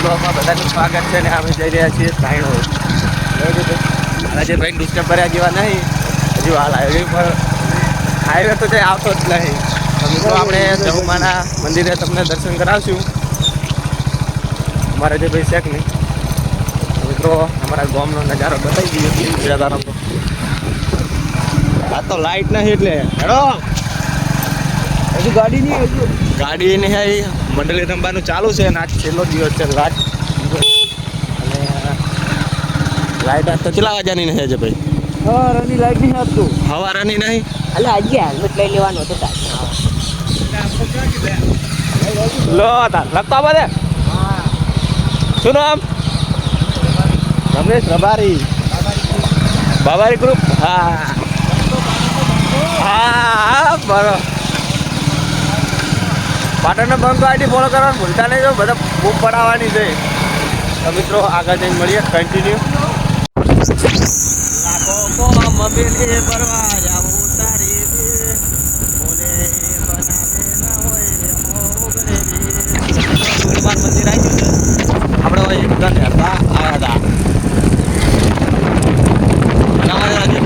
બ્લોગમાં બધાનું સ્વાગત છે ને અમે જઈ રહ્યા છીએ ધાણો. રાજેશભાઈ ડિસ્ટર્બ કર્યા જેવા નહીં. હજુ હાલ હાઈવે પર હાઈવે તો કંઈ આવતો જ નહીં. તો મિત્રો આપણે જહુમાના મંદિરે તમને દર્શન કરાવશું. અમારે જે ભાઈ શેક નહીં મિત્રો અમારા ગામનો નજારો બતાવી દઈએ બિરાદારમનો. આ તો લાઈટ નહીં એટલે હેડો હજુ ગાડી નહીં આવી. મંડળી રમવાનું ચાલુ છે અને આજ છેલ્લો દિવસ છે. લાઈટ અને લાઈટ આજ તો કેટલા વાગ્યાની નહીં આજે ભાઈ? સવારની લાઈટ નહીં આવતું. સવારની નહીં એટલે આજે હેલ્મેટ લઈ લેવાનું હતું તાર. લો તાર લખતા બધે શું નામ? રમેશ રબારી બાબારી ગ્રુપ. હા હા બરોબર. પાટણના બંધ આઈડી ફોલો કરવાનું ભૂલતા નહીં. જો બધા બૂમ પડાવવાની છે. તો મિત્રો આગળ જઈને મળીએ કન્ટિન્યુ. મંદિર આવી ગયું છે. આપણે એકદમ હેરતા આવ્યા હતા.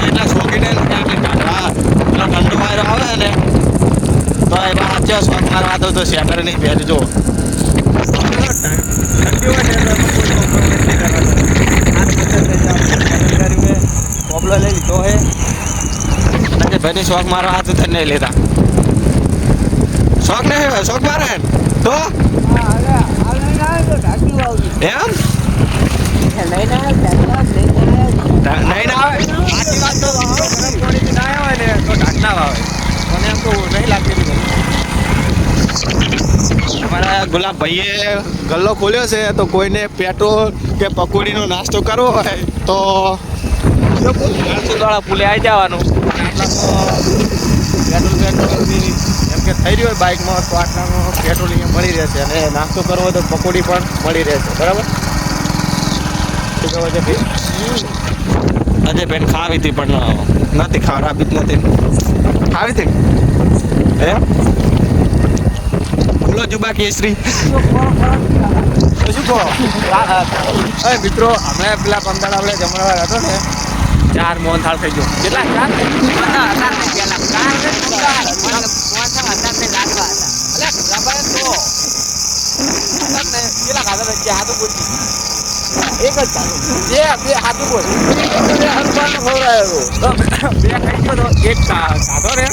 એટલા શોખીને ઠંડો વાયરો આવે ને તો એમાં સાચો શોખ મારવા દો તો શેટર નહીં પહેરજો. પોપલો લઈ લીધો હે. ભાઈની શોખ મારવા હાથ તો નહીં લેતા. શોખ નહીં શોખ મારે તો એમ નહીં ના આવે. આટલી વાત તો ગરમ પાણી ના આવે ને તો ઢાંકના આવે. મને એમ તો નહીં લાગતી. અમારા ગુલાબભાઈએ ગલ્લો ખોલ્યો છે તો કોઈને પેટ્રોલ કે પકોડીનો નાસ્તો કરવો હોય તો વાળા પુલે આવી જવાનું. પેટ્રોલ એમ કે થઈ રહ્યું હોય બાઇકમાં તો આટલાનો પેટ્રોલ અહીંયા મળી રહેશે અને નાસ્તો કરવો હોય તો પકોડી પણ મળી રહેશે. બરાબર શું કહો છે ભાઈ? અજય બેન ખાવી હતી પણ નથી ખાવી જ નથી. ખાવી હતી એમ બોલો જુબા કેસરી શું કહો? મિત્રો અમે પેલા પંદર આપણે જમણવાર હતો ને 4 મોહનથાળ થઈ ગયો. કેટલા 4 એક જ બે હાથું બોલ એક ખાધો ને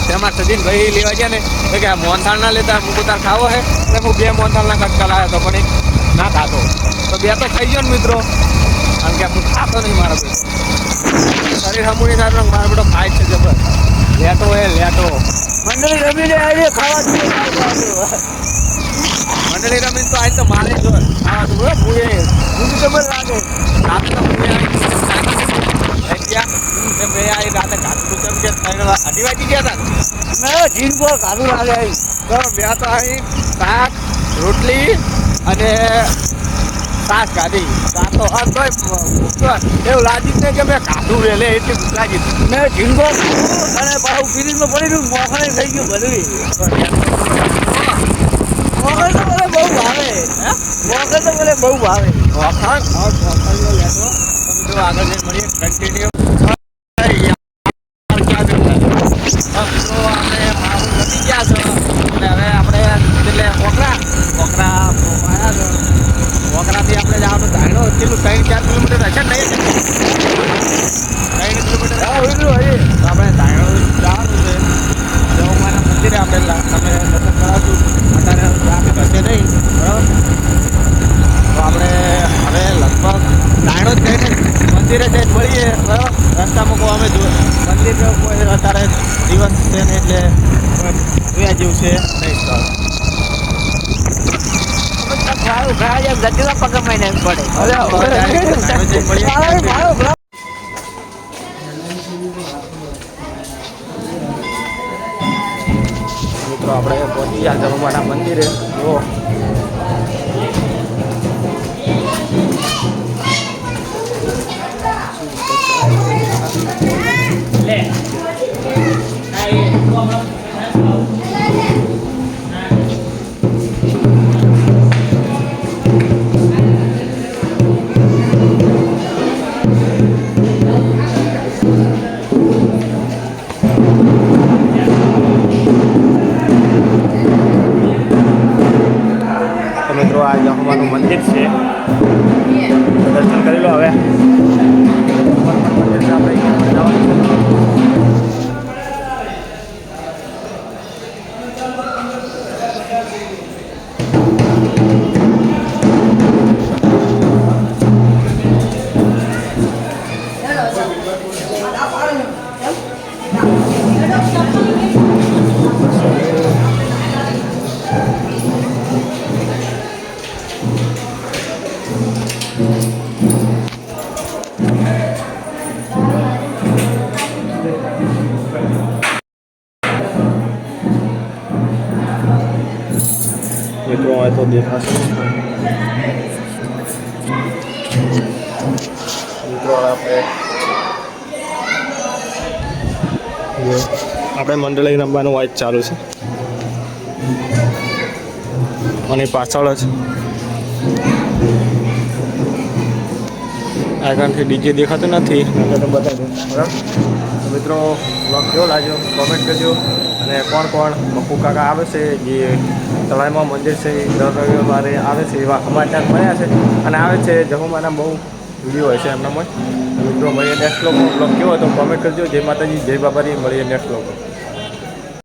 તેમાં સજીનભાઈ લેવા ગયા ને તો કે મોહનથાળ ના લેતા હું તાર ખાવો હે એટલે હું 2 મોહનથાળના કટકા લાવ્યો હતો પણ એક ના ખાતો તો 2 તો ખાઈ ગયો ને મિત્રો. કારણ કે હું ખાતો નહીં મારા ભાઈ શરીર હમુની સાથે મારો બધો ખાય છે જબર લેટો હે લેટો. મંડળી રમીને આજે ખાવા મંડળી રમીને તો આજ તો મારે જ ખાવા પૂએ જબર લાગે. રાતના પૂએ રાતે કાઢું કેમ કે 2 વાગી ગયા હતા. જીન પર કાઢું લાગે તો 2 તો અહીં શાક રોટલી અને શાક ખાધી. શાક તો એવું લાગ્યું ને કે મેં ખાધું વહેલે એટલી ભૂખ લાગી. મેં ઝીંગો અને પાછું ફ્રીજમાં પડી રહ્યું મોખણે થઈ ગયું બધું. મોખણ તો મને બહુ ભાવે. મોખણ તો મને બહુ ભાવે. મોખણ લેતો તમે આગળ જઈને મળીએ કન્ટિન્યુ. વોકરાથી આપણે જાવ તો ધાણો કેટલું 3-4 કિલોમીટર હશે ને? 3 કિલોમીટર આપણે ધાણો જવાનું છે. જહુમાના મંદિરે આપણે તમે દર્શન કરાવશું. અત્યારે ટ્રાફિક હશે નહીં બરાબર. તો આપણે હવે લગભગ ધાણો જ જઈને મંદિરે જઈને મળીએ બરાબર. રસ્તામાં કોઈ અમે મંદિર કોઈ અત્યારે દિવસ છે ને એટલે જોયા જેવું છે નહીં સ્થળ. પગમાઈને પડે મિત્રો આપણે પહોંચી ગયા જહુમાના મંદિરે. જુઓ દર્શન કરી લો હવે. આપણે જવાનું છે. મિત્રો હોય તો દેખાશે મિત્રો આપણે મંડળી રમવાનું વાઇચ ચાલુ છે અને પાછળ જ આગળથી ડીજે દેખાતું નથી તો બતાવી દઉં બરાબર. તો મિત્રો બ્લોગ કેવો લાગ્યો કોમેન્ટ કરજો. અને કોણ કોણ બપ્પુ કાકા આવે છે જે તળાઈમાં મંદિર છે દર રવિવારે આવે છે એવા સમાચાર મળ્યા છે અને આવે છે જહુમાના બહુ વિડીયો હોય છે એમનામાં. મિત્રો મળીએ નેક્સ્ટ બ્લોગ કેવો હતો કોમેન્ટ કરજો. જય માતાજી જય બાબાજી. મળીએ નેક્સ્ટ બ્લોગ.